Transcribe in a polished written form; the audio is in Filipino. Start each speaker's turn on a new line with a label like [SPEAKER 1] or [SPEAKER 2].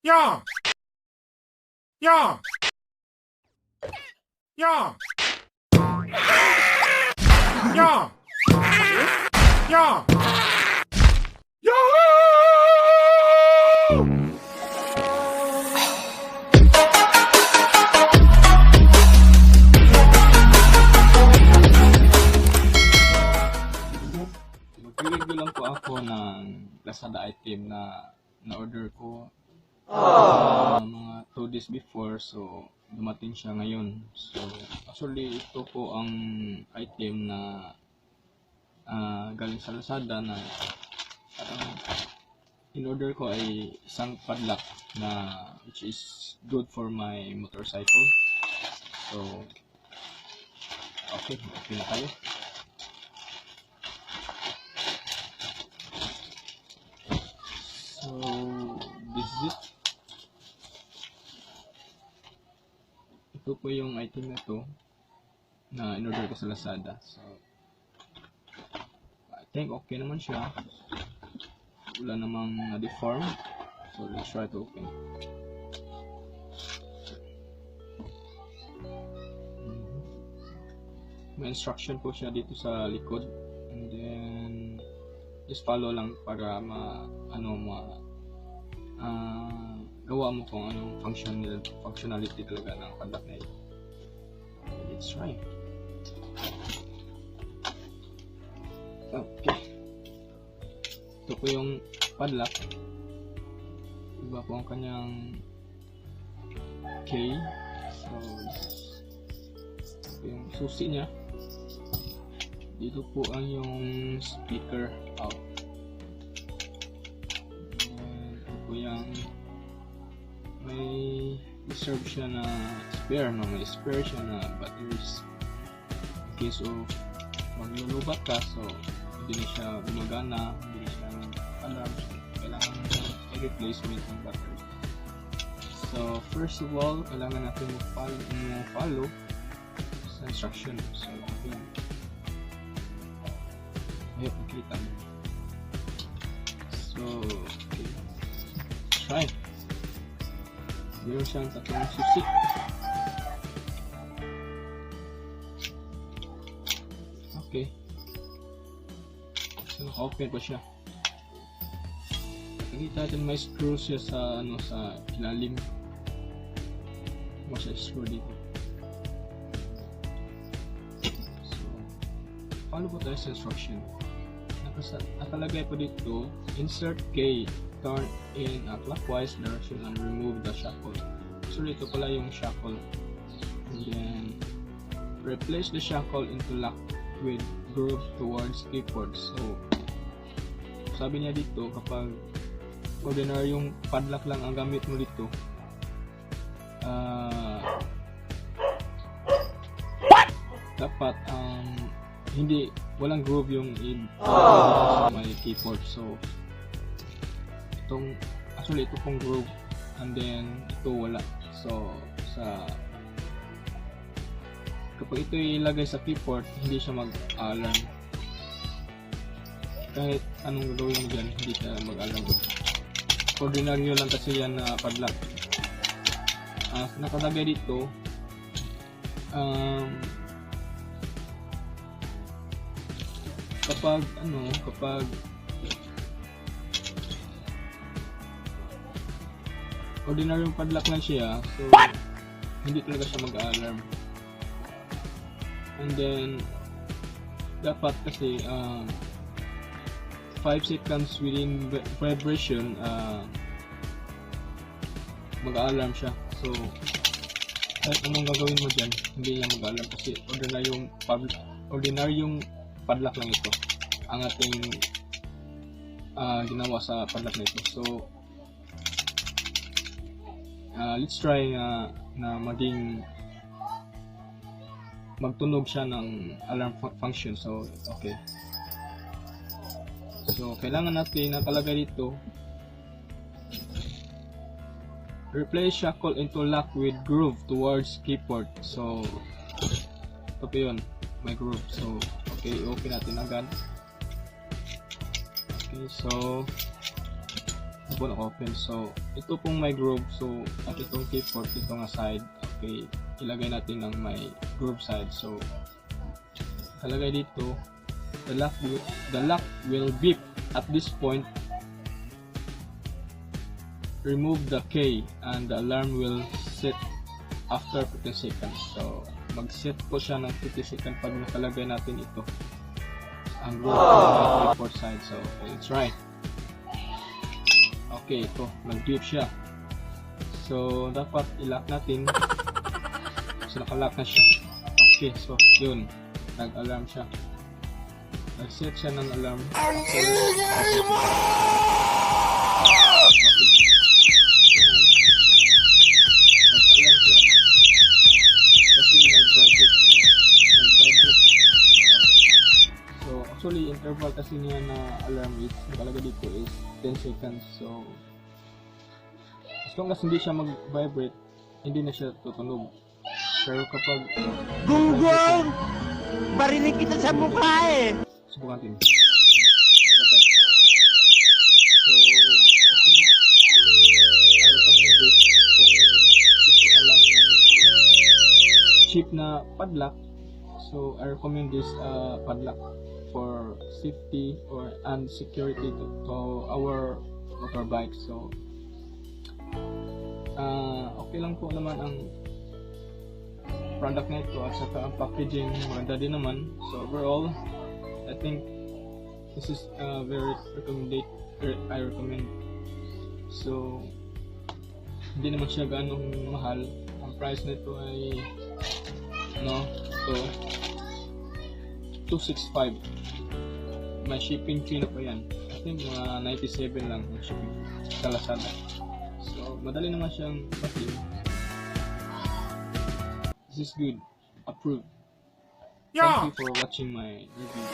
[SPEAKER 1] 야! 야! 야! 야! 야! 야!
[SPEAKER 2] Mag-review lang po ako ng LAZADA item na na-order ko mga 2 days before, so dumating siya ngayon. So actually ito po ang item na galing sa LAZADA na in-order ko ay isang padlock na which is good for my motorcycle. So okay na tayo. So this is it. Ito po yung item na to na in-order ko sa LAZADA. So I think okay naman siya. Wala namang na-deform. So let's try to open. May instruction po siya dito sa likod. And then just follow lang para gawa mo kung anong functionality talaga ng padlock na ito. Let's try. Okay. Ito po yung padlock. Iba po ang kanyang key. So ito yung susi niya. Dito po ang yung speaker out. And ito po yung may reserve siya na spare, no? May spare siya na batteries in case of maglulubat ka, so hindi na siya gumagana, hindi na siya alarm, so kailangan i-replacement ng battery. So first of all, kailangan natin follow sa instruction. So yun, ayun, nakita mo. So okay, try. Meron siyang tatlong susi. Okay. So naka-open pa siya. Nakikita natin may screw siya sa sa ilalim. May screw dito. So follow po tayo sa instruction. Nakalagay po dito, insert key, turn in a clockwise direction and remove the shackle. So ito pala yung shackle. And then replace the shackle into lock with groove towards keyboard. So sabi niya dito, kapag ordinary yung padlock lang ang gamit mo dito, dapat hindi walang groove yung sa may keyboard. So actually ito pong groove, and then ito wala. So kapag ito ilagay sa keyboard, hindi siya mag-alarm. Kahit anong gagawin mo dyan, hindi siya mag-alarm. Ordinaryo lang kasi yan na padlock. Nakalagay dito, kapag ordinaryong padlock lang siya, so hindi talaga siya mag-alarm. And then dapat kasi 5 seconds within vibration mag-alarm siya. So kahit anong gagawin mo dyan, hindi niya mag-alarm kasi ordinaryong padlock lang ito ang ating ginawa sa padlock na ito. So let's try na magtunog siya ng alarm function. So okay, so kailangan natin nakalagay dito, replace shackle into lock with groove towards keyboard. So ito po yun, may groove. So okay, open natin agad. Okay, so po naka-open. So, ito pong may groove. So, at itong keyboard, ito nga side. Okay, ilagay natin ng may groove side. So, kalagay dito, the lock will beep at this point. Remove the key and the alarm will set after 50 seconds. So, mag-set po siya ng 50 seconds pag nakalagay natin ito. Ang groove ng keyboard side. So, okay, let's try. Okay, ito, nag-beep siya. So, dapat i-lock natin. So, naka-lock na siya. Okay, so, yun. Nag-alarm siya. Nag-set siya ng alarm. Okay. Nag-alarm siya. Kasi nag-vibrate. So, actually, interval kasi niya na alarm is, nakalagay dito is 10 seconds. So, as long as hindi siya mag-vibrate, hindi na siya tutunog. Pero kapag
[SPEAKER 3] Gunggong! Barinig kita sa mukha eh!
[SPEAKER 2] subukan natin. So, I think, kung gusto ka lang ng cheap na padlock, so I recommend this padlock for safety and security to our motorbike. So, okay lang po naman ang product na ito at saka ang packaging maganda din naman. So overall, I think this is very I recommend. So hindi naman siya ganong mahal. Ang price nito ay $265. May shipping fee na pa yan. I think mga 97 lang ang shipping sa LAZADA. So madali naman siyang pati. This is good. Approved.
[SPEAKER 1] Yeah.
[SPEAKER 2] Thank you for watching my review.